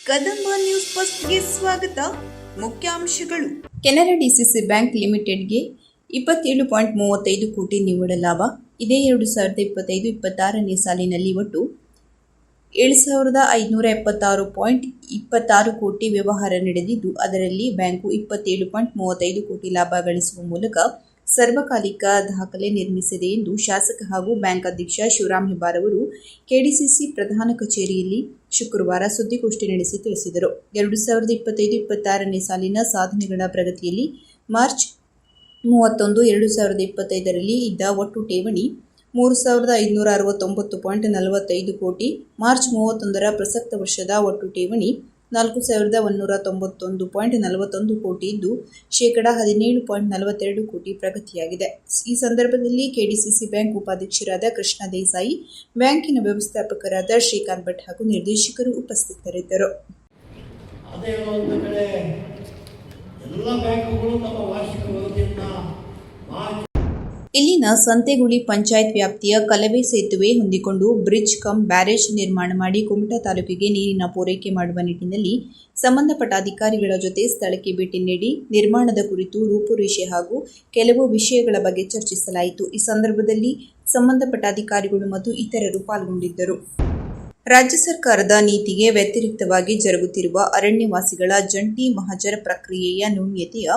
Kadamba news ಫಸ್ಟ್ಗೆ ಸ್ವಾಗತ. ಮುಖ್ಯಾಂಶಗಳು. ಕೆನರಾ ಡಿಸಿಸಿ ಬ್ಯಾಂಕ್ ಲಿಮಿಟೆಡ್ಗೆ 27.35 ಕೋಟಿ ನಿವ್ವಳ ಲಾಭ. ಇದೇ 2025-26ನೇ ಸಾಲಿನಲ್ಲಿ ಒಟ್ಟು 7,576.26 ಕೋಟಿ ವ್ಯವಹಾರ ನಡೆದಿದ್ದು, ಅದರಲ್ಲಿ ಬ್ಯಾಂಕು 27.35 ಕೋಟಿ ಲಾಭ ಗಳಿಸುವ ಮೂಲಕ ಸರ್ವಕಾಲಿಕ ದಾಖಲೆ ನಿರ್ಮಿಸಿದೆ ಎಂದು ಶಾಸಕ ಹಾಗೂ ಬ್ಯಾಂಕ್ ಅಧ್ಯಕ್ಷ ಶಿವರಾಮ್ ಹೆಬ್ಬಾರ್ ಅವರು ಕೆಡಿಸಿಸಿ ಪ್ರಧಾನ ಕಚೇರಿಯಲ್ಲಿ ಶುಕ್ರವಾರ ಸುದ್ದಿಗೋಷ್ಠಿ ನಡೆಸಿ ತಿಳಿಸಿದರು. 2025-26ನೇ ಸಾಲಿನ ಸಾಧನೆಗಳ ಪ್ರಗತಿಯಲ್ಲಿ ಮಾರ್ಚ್ 31, 2025ರಲ್ಲಿ ಇದ್ದ ಒಟ್ಟು ಠೇವಣಿ 3,569.45 ಕೋಟಿ, ಮಾರ್ಚ್ 31ರ ಪ್ರಸಕ್ತ ವರ್ಷದ ಒಟ್ಟು ಠೇವಣಿ 4,191.41 ಕೋಟಿ ಇದ್ದು, ಶೇಕಡಾ 17.42 ಕೋಟಿ ಪ್ರಗತಿಯಾಗಿದೆ. ಈ ಸಂದರ್ಭದಲ್ಲಿ ಕೆಡಿಸಿಸಿ ಬ್ಯಾಂಕ್ ಉಪಾಧ್ಯಕ್ಷರಾದ ಕೃಷ್ಣ ದೇಸಾಯಿ, ಬ್ಯಾಂಕಿನ ವ್ಯವಸ್ಥಾಪಕರಾದ ಶ್ರೀಕಾಂತ್ ಭಟ್ ಹಾಗೂ ನಿರ್ದೇಶಕರು ಉಪಸ್ಥಿತರಿದ್ದರು. ಅದೇ ಒಂದು ಕಡೆ ಎಲ್ಲ ಬ್ಯಾಂಕುಗಳು ತಮ್ಮ ವಾರ್ಷಿಕ ವರದಿಯನ್ನ ಇಲ್ಲಿನ ಸಂತೆಗುಳಿ ಪಂಚಾಯತ್ ವ್ಯಾಪ್ತಿಯ ಕಲವೆ ಸೇತುವೆ ಹೊಂದಿಕೊಂಡು ಬ್ರಿಡ್ಜ್ ಕಮ್ ಬ್ಯಾರೇಜ್ ನಿರ್ಮಾಣ ಮಾಡಿ ಕುಮಟಾ ತಾಲೂಕಿಗೆ ನೀರಿನ ಪೂರೈಕೆ ಮಾಡುವ ನಿಟ್ಟಿನಲ್ಲಿ ಸಂಬಂಧಪಟ್ಟ ಅಧಿಕಾರಿಗಳ ಜೊತೆ ಸ್ಥಳಕ್ಕೆ ಭೇಟಿ ನೀಡಿ ನಿರ್ಮಾಣದ ಕುರಿತು ರೂಪುರೇಷೆ ಹಾಗೂ ಕೆಲವು ವಿಷಯಗಳ ಬಗ್ಗೆ ಚರ್ಚಿಸಲಾಯಿತು. ಈ ಸಂದರ್ಭದಲ್ಲಿ ಸಂಬಂಧಪಟ್ಟ ಅಧಿಕಾರಿಗಳು ಮತ್ತು ಇತರರು ಪಾಲ್ಗೊಂಡಿದ್ದರು. ರಾಜ್ಯ ಸರ್ಕಾರದ ನೀತಿಗೆ ವ್ಯತಿರಿಕ್ತವಾಗಿ ಜರುಗುತ್ತಿರುವ ಅರಣ್ಯವಾಸಿಗಳ ಜಂಟಿ ಮಹಜರ್ ಪ್ರಕ್ರಿಯೆಯ ನ್ಯೂನತೆಯ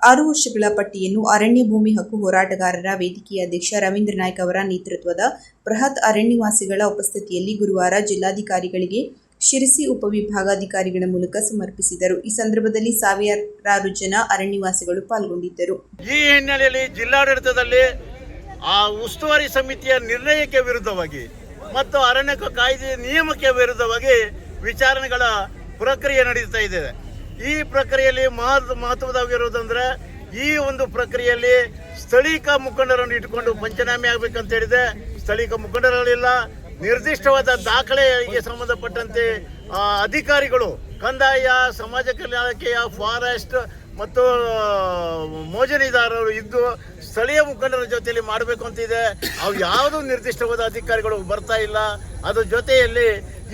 6 ವರ್ಷಗಳ ಪಟ್ಟಿಯನ್ನು ಅರಣ್ಯ ಭೂಮಿ ಹಕ್ಕು ಹೋರಾಟಗಾರರ ವೇದಿಕೆಯ ಅಧ್ಯಕ್ಷ ರವೀಂದ್ರ ನಾಯ್ಕ್ ಅವರ ನೇತೃತ್ವದ ಬೃಹತ್ ಅರಣ್ಯವಾಸಿಗಳ ಉಪಸ್ಥಿತಿಯಲ್ಲಿ ಗುರುವಾರ ಜಿಲ್ಲಾಧಿಕಾರಿಗಳಿಗೆ ಶಿರಸಿ ಉಪವಿಭಾಗಾಧಿಕಾರಿಗಳ ಮೂಲಕ ಸಮರ್ಪಿಸಿದರು. ಈ ಸಂದರ್ಭದಲ್ಲಿ ಸಾವಿರಾರು ಜನ ಅರಣ್ಯವಾಸಿಗಳು ಪಾಲ್ಗೊಂಡಿದ್ದರು. ಈ ಹಿನ್ನೆಲೆಯಲ್ಲಿ ಜಿಲ್ಲಾಡಳಿತದಲ್ಲಿ ಆ ಉಸ್ತುವಾರಿ ಸಮಿತಿಯ ನಿರ್ಣಯಕ್ಕೆ ವಿರುದ್ಧವಾಗಿ ಮತ್ತು ಅರಣ್ಯ ಕಾಯ್ದೆ ನಿಯಮಕ್ಕೆ ವಿರುದ್ಧವಾಗಿ ವಿಚಾರಣೆಗಳ ಪ್ರಕ್ರಿಯೆ ನಡೆಯುತ್ತಾ ಇದೆ. ಈ ಪ್ರಕ್ರಿಯೆಯಲ್ಲಿ ಮಹತ್ವದಾಗಿರುವುದಂದ್ರೆ ಈ ಒಂದು ಪ್ರಕ್ರಿಯೆಯಲ್ಲಿ ಸ್ಥಳೀಕ ಮುಖಂಡರನ್ನು ಇಟ್ಟುಕೊಂಡು ಪಂಚನಾಮೆ ಆಗಬೇಕಂತ ಹೇಳಿದೆ. ಸ್ಥಳೀಕ ಮುಖಂಡರಲ್ಲಿಲ್ಲ. ನಿರ್ದಿಷ್ಟವಾದ ದಾಖಲೆಗೆ ಸಂಬಂಧಪಟ್ಟಂತೆ ಅಧಿಕಾರಿಗಳು ಕಂದಾಯ, ಸಮಾಜ ಕಲ್ಯಾಣ ಇಲಾಖೆಯ, ಫಾರೆಸ್ಟ್ ಮತ್ತು ಮೋಜಣಿದಾರರು ಇದ್ದು ಸ್ಥಳೀಯ ಮುಖಂಡರ ಜೊತೆಯಲ್ಲಿ ಮಾಡಬೇಕು ಅಂತಿದೆ. ಅವು ಯಾವುದೂ ನಿರ್ದಿಷ್ಟವಾದ ಅಧಿಕಾರಿಗಳು ಬರ್ತಾ ಇಲ್ಲ. ಅದ್ರ ಜೊತೆಯಲ್ಲಿ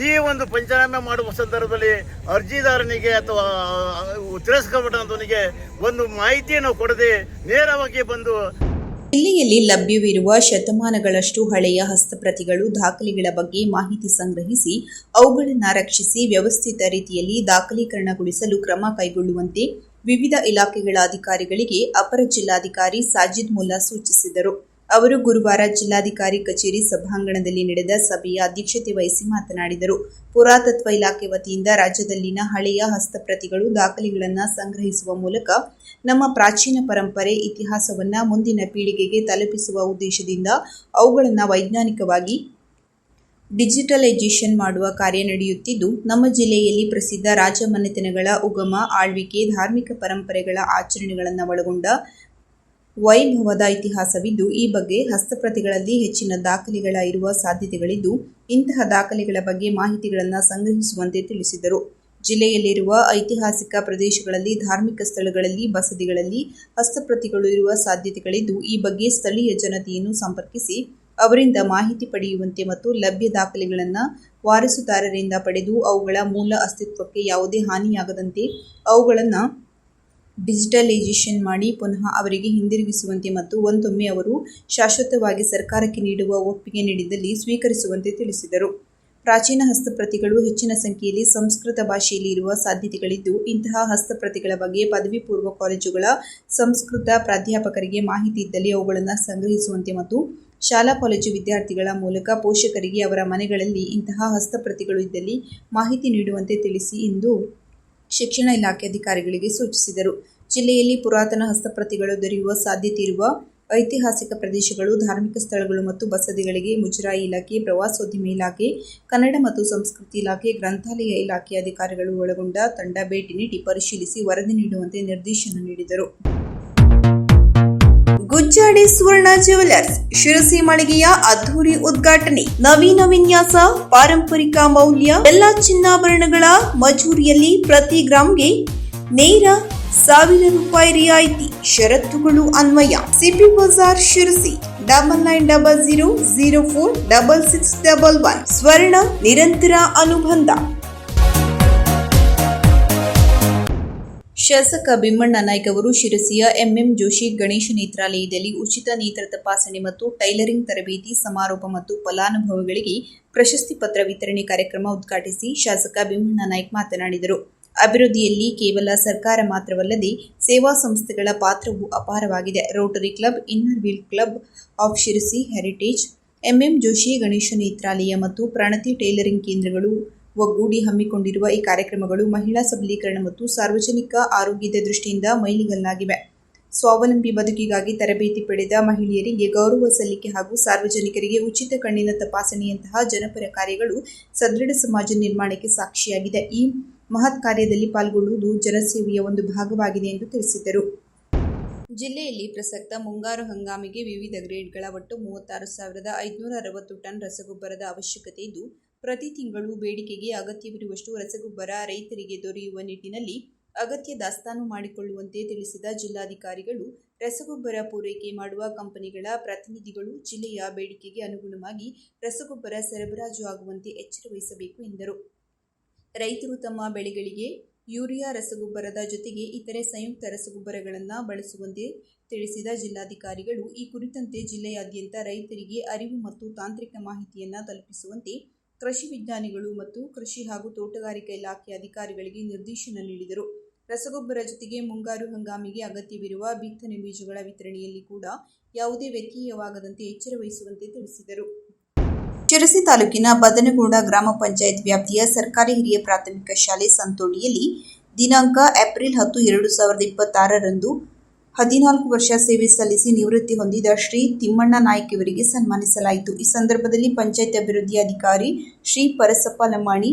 ಈ ಒಂದು ಪಂಚನಾಮೆ ಮಾಡುವ ಸಂದರ್ಭದಲ್ಲಿ ಅರ್ಜಿದಾರನಿಗೆ ಅಥವಾ ತಿರಸ್ಕೃತನಿಗೆ ಒಂದು ಮಾಹಿತಿಯನ್ನು ಕೊಡದೆ ನೇರವಾಗಿ ಬಂದು ಜಿಲ್ಲೆಯಲ್ಲಿ ಲಭ್ಯವಿರುವ ಶತಮಾನಗಳಷ್ಟು ಹಳೆಯ ಹಸ್ತಪ್ರತಿಗಳು, ದಾಖಲೆಗಳ ಬಗ್ಗೆ ಮಾಹಿತಿ ಸಂಗ್ರಹಿಸಿ ಅವುಗಳನ್ನು ರಕ್ಷಿಸಿ ವ್ಯವಸ್ಥಿತ ರೀತಿಯಲ್ಲಿ ದಾಖಲೀಕರಣಗೊಳಿಸಲು ಕ್ರಮ ಕೈಗೊಳ್ಳುವಂತೆ ವಿವಿಧ ಇಲಾಖೆಗಳ ಅಧಿಕಾರಿಗಳಿಗೆ ಅಪರ ಜಿಲ್ಲಾಧಿಕಾರಿ ಸಾಜಿದ್ ಮುಲ್ಲಾ ಸೂಚಿಸಿದರು. ಅವರು ಗುರುವಾರ ಜಿಲ್ಲಾಧಿಕಾರಿ ಕಚೇರಿ ಸಭಾಂಗಣದಲ್ಲಿ ನಡೆದ ಸಭೆಯ ಅಧ್ಯಕ್ಷತೆ ವಹಿಸಿ ಮಾತನಾಡಿದರು. ಪುರಾತತ್ವ ಇಲಾಖೆ ವತಿಯಿಂದ ರಾಜ್ಯದಲ್ಲಿನ ಹಳೆಯ ಹಸ್ತಪ್ರತಿಗಳು, ದಾಖಲೆಗಳನ್ನು ಸಂಗ್ರಹಿಸುವ ಮೂಲಕ ನಮ್ಮ ಪ್ರಾಚೀನ ಪರಂಪರೆ, ಇತಿಹಾಸವನ್ನು ಮುಂದಿನ ಪೀಳಿಗೆಗೆ ತಲುಪಿಸುವ ಉದ್ದೇಶದಿಂದ ಅವುಗಳನ್ನು ವೈಜ್ಞಾನಿಕವಾಗಿ ಡಿಜಿಟಲೈಸೇಷನ್ ಮಾಡುವ ಕಾರ್ಯ ನಡೆಯುತ್ತಿದ್ದು, ನಮ್ಮ ಜಿಲ್ಲೆಯಲ್ಲಿ ಪ್ರಸಿದ್ಧ ರಾಜಮನೆತನಗಳ ಉಗಮ, ಆಳ್ವಿಕೆ, ಧಾರ್ಮಿಕ ಪರಂಪರೆಗಳ ಆಚರಣೆಗಳನ್ನು ಒಳಗೊಂಡ ವೈಭವದ ಇತಿಹಾಸವಿದ್ದು, ಈ ಬಗ್ಗೆ ಹಸ್ತಪ್ರತಿಗಳಲ್ಲಿ ಹೆಚ್ಚಿನ ದಾಖಲೆಗಳ ಇರುವ ಸಾಧ್ಯತೆಗಳಿದ್ದು, ಇಂತಹ ದಾಖಲೆಗಳ ಬಗ್ಗೆ ಮಾಹಿತಿಗಳನ್ನು ಸಂಗ್ರಹಿಸುವಂತೆ ತಿಳಿಸಿದರು. ಜಿಲ್ಲೆಯಲ್ಲಿರುವ ಐತಿಹಾಸಿಕ ಪ್ರದೇಶಗಳಲ್ಲಿ, ಧಾರ್ಮಿಕ ಸ್ಥಳಗಳಲ್ಲಿ, ಬಸದಿಗಳಲ್ಲಿ ಹಸ್ತಪ್ರತಿಗಳು ಇರುವ ಸಾಧ್ಯತೆಗಳಿದ್ದು, ಈ ಬಗ್ಗೆ ಸ್ಥಳೀಯ ಜನತೆಯನ್ನು ಸಂಪರ್ಕಿಸಿ ಅವರಿಂದ ಮಾಹಿತಿ ಪಡೆಯುವಂತೆ ಮತ್ತು ಲಭ್ಯ ದಾಖಲೆಗಳನ್ನು ವಾರಸುದಾರರಿಂದ ಪಡೆದು ಅವುಗಳ ಮೂಲ ಅಸ್ತಿತ್ವಕ್ಕೆ ಯಾವುದೇ ಹಾನಿಯಾಗದಂತೆ ಅವುಗಳನ್ನು ಡಿಜಿಟಲೈಸೇಷನ್ ಮಾಡಿ ಪುನಃ ಅವರಿಗೆ ಹಿಂದಿರುಗಿಸುವಂತೆ ಮತ್ತು ಒಂದೊಮ್ಮೆ ಅವರು ಶಾಶ್ವತವಾಗಿ ಸರ್ಕಾರಕ್ಕೆ ನೀಡುವ ಒಪ್ಪಿಗೆ ನೀಡಿದಲ್ಲಿ ಸ್ವೀಕರಿಸುವಂತೆ ತಿಳಿಸಿದರು. ಪ್ರಾಚೀನ ಹಸ್ತಪ್ರತಿಗಳು ಹೆಚ್ಚಿನ ಸಂಖ್ಯೆಯಲ್ಲಿ ಸಂಸ್ಕೃತ ಭಾಷೆಯಲ್ಲಿ ಇರುವ ಸಾಧ್ಯತೆಗಳಿದ್ದು, ಇಂತಹ ಹಸ್ತಪ್ರತಿಗಳ ಬಗ್ಗೆ ಪದವಿ ಪೂರ್ವ ಕಾಲೇಜುಗಳ ಸಂಸ್ಕೃತ ಪ್ರಾಧ್ಯಾಪಕರಿಗೆ ಮಾಹಿತಿ ಇದ್ದಲ್ಲಿ ಅವುಗಳನ್ನು ಸಂಗ್ರಹಿಸುವಂತೆ ಮತ್ತು ಶಾಲಾ ಕಾಲೇಜು ವಿದ್ಯಾರ್ಥಿಗಳ ಮೂಲಕ ಪೋಷಕರಿಗೆ ಅವರ ಮನೆಗಳಲ್ಲಿ ಇಂತಹ ಹಸ್ತಪ್ರತಿಗಳು ಇದ್ದಲ್ಲಿ ಮಾಹಿತಿ ನೀಡುವಂತೆ ತಿಳಿಸಿ ಎಂದು ಶಿಕ್ಷಣ ಇಲಾಖೆ ಅಧಿಕಾರಿಗಳಿಗೆ ಸೂಚಿಸಿದರು. ಜಿಲ್ಲೆಯಲ್ಲಿ ಪುರಾತನ ಹಸ್ತಪ್ರತಿಗಳು ದೊರೆಯುವ ಸಾಧ್ಯತೆ ಇರುವ ಐತಿಹಾಸಿಕ ಪ್ರದೇಶಗಳು, ಧಾರ್ಮಿಕ ಸ್ಥಳಗಳು ಮತ್ತು ಬಸದಿಗಳಿಗೆ ಮುಜರಾಯಿ ಇಲಾಖೆ, ಪ್ರವಾಸೋದ್ಯಮ ಇಲಾಖೆ, ಕನ್ನಡ ಮತ್ತು ಸಂಸ್ಕೃತಿ ಇಲಾಖೆ, ಗ್ರಂಥಾಲಯ ಇಲಾಖೆ ಅಧಿಕಾರಿಗಳು ಒಳಗೊಂಡ ತಂಡ ಭೇಟಿ ನೀಡಿ ಪರಿಶೀಲಿಸಿ ವರದಿ ನೀಡುವಂತೆ ನಿರ್ದೇಶನ ನೀಡಿದರು. ಗುಜ್ಜಾಡಿ ಸುವರ್ಣ ಜ್ಯುವೆಲರ್ಸ್ ಶಿರಸಿ ಮಳಿಗೆಯ ಅದ್ಧೂರಿ ಉದ್ಘಾಟನೆ. ನವೀನ ವಿನ್ಯಾಸ, ಪಾರಂಪರಿಕ ಮೌಲ್ಯ, ಎಲ್ಲ ಚಿನ್ನಾಭರಣಗಳ ಮಜೂರಿಯಲ್ಲಿ ಪ್ರತಿ ಗ್ರಾಂಗೆ ನೇರ 1,000 ರೂಪಾಯಿ ರಿಯಾಯಿತಿ. ಷರತ್ತುಗಳು ಅನ್ವಯ. ಸಿಪಿ ಬಜಾರ್ ಶಿರಸಿ 9900046611. ಸ್ವರ್ಣ ನಿರಂತರ ಅನುಬಂಧ. ಶಾಸಕ ಭೀಮಣ್ಣ ನಾಯ್ಕ ಅವರು ಶಿರಸಿಯ ಎಂಎಂ ಜೋಶಿ ಗಣೇಶ ನೇತ್ರಾಲಯದಲ್ಲಿ ಉಚಿತ ನೇತ್ರ ತಪಾಸಣೆ ಮತ್ತು ಟೈಲರಿಂಗ್ ತರಬೇತಿ ಸಮಾರೋಪ ಮತ್ತು ಫಲಾನುಭವಿಗಳಿಗೆ ಪ್ರಶಸ್ತಿ ಪತ್ರ ವಿತರಣೆ ಕಾರ್ಯಕ್ರಮ ಉದ್ಘಾಟಿಸಿ ಶಾಸಕ ಭೀಮಣ್ಣ ನಾಯ್ಕ ಮಾತನಾಡಿದರು. ಅಭಿವೃದ್ಧಿಯಲ್ಲಿ ಕೇವಲ ಸರ್ಕಾರ ಮಾತ್ರವಲ್ಲದೆ ಸೇವಾ ಸಂಸ್ಥೆಗಳ ಪಾತ್ರವೂ ಅಪಾರವಾಗಿದೆ. Rotary Club, Inner Wheel Club of Sirsi, Heritage, MM Joshi Ganesha Netralaya ಮತ್ತು ಪ್ರಣತಿ ಟೈಲರಿಂಗ್ ಕೇಂದ್ರಗಳು ಒಗ್ಗೂಡಿ ಹಮ್ಮಿಕೊಂಡಿರುವ ಈ ಕಾರ್ಯಕ್ರಮಗಳು ಮಹಿಳಾ ಸಬಲೀಕರಣ ಮತ್ತು ಸಾರ್ವಜನಿಕ ಆರೋಗ್ಯದ ದೃಷ್ಟಿಯಿಂದ ಮೈಲಿಗಲ್ಲಾಗಿವೆ. ಸ್ವಾವಲಂಬಿ ಬದುಕಿಗಾಗಿ ತರಬೇತಿ ಪಡೆದ ಮಹಿಳೆಯರಿಗೆ ಗೌರವ ಸಲ್ಲಿಕೆ ಹಾಗೂ ಸಾರ್ವಜನಿಕರಿಗೆ ಉಚಿತ ಕಣ್ಣಿನ ತಪಾಸಣೆಯಂತಹ ಜನಪರ ಕಾರ್ಯಗಳು ಸದೃಢ ಸಮಾಜ ನಿರ್ಮಾಣಕ್ಕೆ ಸಾಕ್ಷಿಯಾಗಿದೆ. ಈ ಮಹತ್ ಕಾರ್ಯದಲ್ಲಿ ಪಾಲ್ಗೊಳ್ಳುವುದು ಜನಸೇವೆಯ ಒಂದು ಭಾಗವಾಗಿದೆ ಎಂದು ತಿಳಿಸಿದರು. ಜಿಲ್ಲೆಯಲ್ಲಿ ಪ್ರಸಕ್ತ ಮುಂಗಾರು ಹಂಗಾಮಿಗೆ ವಿವಿಧ ಗ್ರೇಡ್ಗಳ ಒಟ್ಟು 36,560 ಟನ್ ರಸಗೊಬ್ಬರದ ಅವಶ್ಯಕತೆ ಇದ್ದು, ಪ್ರತಿ ತಿಂಗಳು ಬೇಡಿಕೆಗೆ ಅಗತ್ಯವಿರುವಷ್ಟು ರಸಗೊಬ್ಬರ ರೈತರಿಗೆ ದೊರೆಯುವ ನಿಟ್ಟಿನಲ್ಲಿ ಅಗತ್ಯ ದಾಸ್ತಾನು ಮಾಡಿಕೊಳ್ಳುವಂತೆ ತಿಳಿಸಿದ ಜಿಲ್ಲಾಧಿಕಾರಿಗಳು, ರಸಗೊಬ್ಬರ ಪೂರೈಕೆ ಮಾಡುವ ಕಂಪನಿಗಳ ಪ್ರತಿನಿಧಿಗಳು ಜಿಲ್ಲೆಯ ಬೇಡಿಕೆಗೆ ಅನುಗುಣವಾಗಿ ರಸಗೊಬ್ಬರ ಸರಬರಾಜು ಆಗುವಂತೆ ಎಚ್ಚರ ವಹಿಸಬೇಕು ಎಂದರು. ರೈತರು ತಮ್ಮ ಬೆಳೆಗಳಿಗೆ ಯೂರಿಯಾ ರಸಗೊಬ್ಬರದ ಜೊತೆಗೆ ಇತರೆ ಸಂಯುಕ್ತ ರಸಗೊಬ್ಬರಗಳನ್ನು ಬಳಸುವಂತೆ ತಿಳಿಸಿದ ಜಿಲ್ಲಾಧಿಕಾರಿಗಳು, ಈ ಕುರಿತಂತೆ ಜಿಲ್ಲೆಯಾದ್ಯಂತ ರೈತರಿಗೆ ಅರಿವು ಮತ್ತು ತಾಂತ್ರಿಕ ಮಾಹಿತಿಯನ್ನು ತಲುಪಿಸುವಂತೆ ಕೃಷಿ ವಿಜ್ಞಾನಿಗಳು ಮತ್ತು ಕೃಷಿ ಹಾಗೂ ತೋಟಗಾರಿಕಾ ಇಲಾಖೆ ಅಧಿಕಾರಿಗಳಿಗೆ ನಿರ್ದೇಶನ ನೀಡಿದರು. ರಸಗೊಬ್ಬರ ಜೊತೆಗೆ ಮುಂಗಾರು ಹಂಗಾಮಿಗೆ ಅಗತ್ಯವಿರುವ ಬಿತ್ತನೆ ಬೀಜಗಳ ವಿತರಣೆಯಲ್ಲಿ ಕೂಡ ಯಾವುದೇ ವ್ಯತ್ಯಯವಾಗದಂತೆ ಎಚ್ಚರ ವಹಿಸುವಂತೆ ತಿಳಿಸಿದರು. ಶಿರಸಿ ತಾಲೂಕಿನ ಬದನಗೂಡ ಗ್ರಾಮ ಪಂಚಾಯತ್ ವ್ಯಾಪ್ತಿಯ ಸರ್ಕಾರಿ ಹಿರಿಯ ಪ್ರಾಥಮಿಕ ಶಾಲೆ ಸಂತೋಡಿಯಲ್ಲಿ ದಿನಾಂಕ ಏಪ್ರಿಲ್ 10, 2026ರಂದು 14 ವರ್ಷ ಸೇವೆ ಸಲ್ಲಿಸಿ ನಿವೃತ್ತಿ ಹೊಂದಿದ ಶ್ರೀ ತಿಮ್ಮಣ್ಣ ನಾಯ್ಕ ಇವರಿಗೆ ಸನ್ಮಾನಿಸಲಾಯಿತು. ಈ ಸಂದರ್ಭದಲ್ಲಿ ಪಂಚಾಯತ್ ಅಭಿವೃದ್ಧಿ ಅಧಿಕಾರಿ ಶ್ರೀ ಪರಸಪ್ಪ ಲಮಾಣಿ,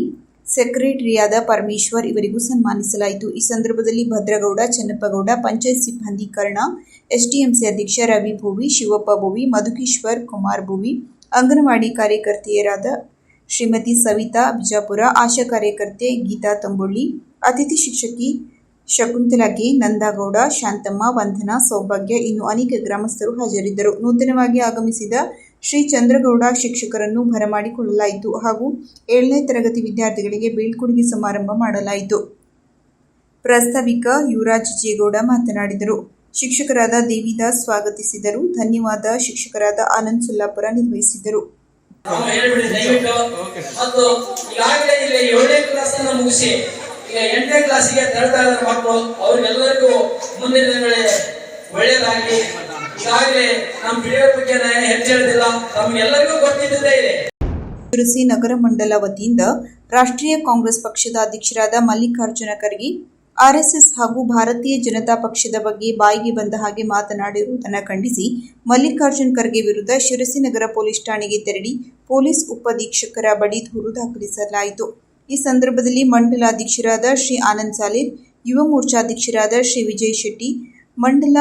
ಸೆಕ್ರೆಟರಿಯಾದ ಪರಮೇಶ್ವರ್ ಇವರಿಗೂ ಸನ್ಮಾನಿಸಲಾಯಿತು. ಈ ಸಂದರ್ಭದಲ್ಲಿ ಭದ್ರಗೌಡ, ಚನ್ನಪ್ಪಗೌಡ, ಪಂಚಾಯತ್ ಸಿಬ್ಬಂದಿ ಕರ್ಣ, ಎಸ್ಡಿಎಂಸಿ ಅಧ್ಯಕ್ಷ ರವಿ ಭೋವಿ, ಶಿವಪ್ಪ ಭೋವಿ, ಮಧುಕೇಶ್ವರ್ ಕುಮಾರ್ ಭೋವಿ, ಅಂಗನವಾಡಿ ಕಾರ್ಯಕರ್ತೆಯರಾದ ಶ್ರೀಮತಿ ಸವಿತಾ ಬಿಜಾಪುರ, ಆಶಾ ಕಾರ್ಯಕರ್ತೆ ಗೀತಾ ತಂಬೊಳ್ಳಿ, ಅತಿಥಿ ಶಿಕ್ಷಕಿ ಶಕುಂತಲಾ ಕೆ, ನಂದಗೌಡ, ಶಾಂತಮ್ಮ, ವಂದನಾ, ಸೌಭಾಗ್ಯ ಇನ್ನು ಅನೇಕ ಗ್ರಾಮಸ್ಥರು ಹಾಜರಿದ್ದರು. ನೂತನವಾಗಿ ಆಗಮಿಸಿದ ಶ್ರೀ ಚಂದ್ರಗೌಡ ಶಿಕ್ಷಕರನ್ನು ಬರಮಾಡಿಕೊಳ್ಳಲಾಯಿತು ಹಾಗೂ 7ನೇ ತರಗತಿ ವಿದ್ಯಾರ್ಥಿಗಳಿಗೆ ಬೀಳ್ಕೊಡುಗೆ ಸಮಾರಂಭ ಮಾಡಲಾಯಿತು. ಪ್ರಾಸ್ತಾವಿಕ ಯುವರಾಜ್ ಜೇಗೌಡ ಮಾತನಾಡಿದರು. ಶಿಕ್ಷಕರಾದ ದೇವಿದಾಸ್ ಸ್ವಾಗತಿಸಿದರು. ಧನ್ಯವಾದ ಶಿಕ್ಷಕರಾದ ಆನಂದ್ ಸುಲ್ಲಾಪುರ ನಿರ್ವಹಿಸಿದರು. ಮತ್ತು ಈಗಾಗಲೇ ಇಲ್ಲಿ 7ನೇ ಕ್ಲಾಸ್ ಅನ್ನು ಮುಗಿಸಿ ಈಗ 8ನೇ ಕ್ಲಾಸಿಗೆ ತೆರಳ್ತಾ ಇದ್ದಾರೆ ಮಕ್ಕಳು. ಅವ್ರಿಗೆಲ್ಲರಿಗೂ ಮುಂದಿನ ದಿನಗಳಲ್ಲಿ ಒಳ್ಳೆಯದಾಗಲಿ. ಈಗಾಗಲೇ ನಮ್ಮ ಪಿಡಿಒ ಬಗ್ಗೆ ನಾನು ಹೆಚ್ಚು ಹೇಳೋದಿಲ್ಲ, ತಮಗೆಲ್ಲರಿಗೂ ಗೊತ್ತಿದ್ದೇ ಇದೆ. ಶಿರಸಿ ನಗರ ಮಂಡಲ ವತಿಯಿಂದ ರಾಷ್ಟ್ರೀಯ ಕಾಂಗ್ರೆಸ್ ಪಕ್ಷದ ಅಧ್ಯಕ್ಷರಾದ ಮಲ್ಲಿಕಾರ್ಜುನ ಖರ್ಗೆ ಆರ್ಎಸ್ಎಸ್ ಹಾಗೂ ಭಾರತೀಯ ಜನತಾ ಪಕ್ಷದ ಬಗ್ಗೆ ಬಾಯಿಗೆ ಬಂದ ಹಾಗೆ ಮಾತನಾಡಿರುವುದನ್ನು ಖಂಡಿಸಿ ಮಲ್ಲಿಕಾರ್ಜುನ ಖರ್ಗೆ ವಿರುದ್ಧ ಶಿರಸಿ ನಗರ ಪೊಲೀಸ್ ಠಾಣೆಗೆ ತೆರಳಿ ಪೊಲೀಸ್ ಉಪಧೀಕ್ಷಕರ ಬಳಿ ದೂರು ದಾಖಲಿಸಲಾಯಿತು. ಈ ಸಂದರ್ಭದಲ್ಲಿ ಮಂಡಲಾಧ್ಯಕ್ಷರಾದ ಶ್ರೀ ಆನಂದ್ ಸಾಲೇರ್, ಯುವ ಮೋರ್ಚಾಧ್ಯಕ್ಷರಾದ ಶ್ರೀ ವಿಜಯ್ ಶೆಟ್ಟಿ, ಮಂಡಲ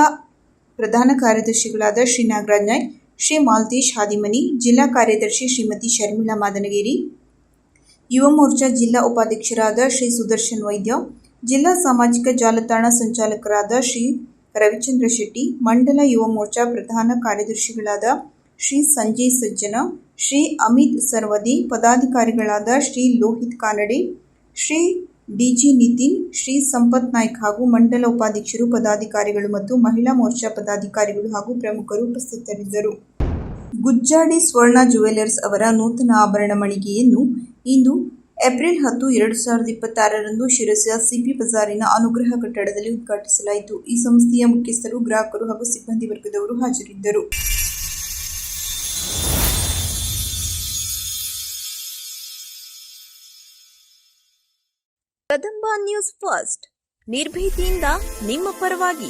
ಪ್ರಧಾನ ಕಾರ್ಯದರ್ಶಿಗಳಾದ ಶ್ರೀ ನಾಗರಾಜ್ ನಾಯ್ಕ್, ಶ್ರೀ ಮಾಲ್ತೇಶ್ ಹಾದಿಮನಿ, ಜಿಲ್ಲಾ ಕಾರ್ಯದರ್ಶಿ ಶ್ರೀಮತಿ ಶರ್ಮಿಳಾ ಮಾದನಗೇರಿ, ಯುವ ಮೋರ್ಚಾ ಜಿಲ್ಲಾ ಉಪಾಧ್ಯಕ್ಷರಾದ ಶ್ರೀ ಸುದರ್ಶನ್ ವೈದ್ಯ, ಜಿಲ್ಲಾ ಸಾಮಾಜಿಕ ಜಾಲತಾಣ ಸಂಚಾಲಕರಾದ ಶ್ರೀ ರವಿಚಂದ್ರ ಶೆಟ್ಟಿ, ಮಂಡಲ ಯುವ ಮೋರ್ಚಾ ಪ್ರಧಾನ ಕಾರ್ಯದರ್ಶಿಗಳಾದ ಶ್ರೀ ಸಂಜಯ್ ಸಜ್ಜನ, ಶ್ರೀ ಅಮಿತ್ ಸರ್ವದಿ, ಪದಾಧಿಕಾರಿಗಳಾದ ಶ್ರೀ ಲೋಹಿತ್ ಕಾನಡೆ, ಶ್ರೀ ಡಿಜಿ ನಿತಿನ್, ಶ್ರೀ ಸಂಪತ್ ನಾಯ್ಕ್ ಹಾಗೂ ಮಂಡಲ ಉಪಾಧ್ಯಕ್ಷರು, ಪದಾಧಿಕಾರಿಗಳು ಮತ್ತು ಮಹಿಳಾ ಮೋರ್ಚಾ ಪದಾಧಿಕಾರಿಗಳು ಹಾಗೂ ಪ್ರಮುಖರು ಉಪಸ್ಥಿತರಿದ್ದರು. ಗುಜ್ಜಾಡಿ ಸ್ವರ್ಣ ಜುವೆಲ್ಲರ್ಸ್ ಅವರ ನೂತನ ಆಭರಣ ಮಳಿಗೆಯನ್ನು ಇಂದು ಏಪ್ರಿಲ್ 10, 2026ರಂದು ಶಿರಸಿಯ ಸಿಪಿ ಬಜಾರಿನ ಅನುಗ್ರಹ ಕಟ್ಟಡದಲ್ಲಿ ಉದ್ಘಾಟಿಸಲಾಯಿತು. ಈ ಸಂಸ್ಥೆಯ ಮುಖ್ಯಸ್ಥರು, ಗ್ರಾಹಕರು ಹಾಗೂ ಸಿಬ್ಬಂದಿ ವರ್ಗದವರು ಹಾಜರಿದ್ದರು. ಕದಂಬ ನ್ಯೂಸ್ ಫಸ್ಟ್, ನಿರ್ಭೀತಿಯಿಂದ ನಿಮ್ಮ ಪರವಾಗಿ.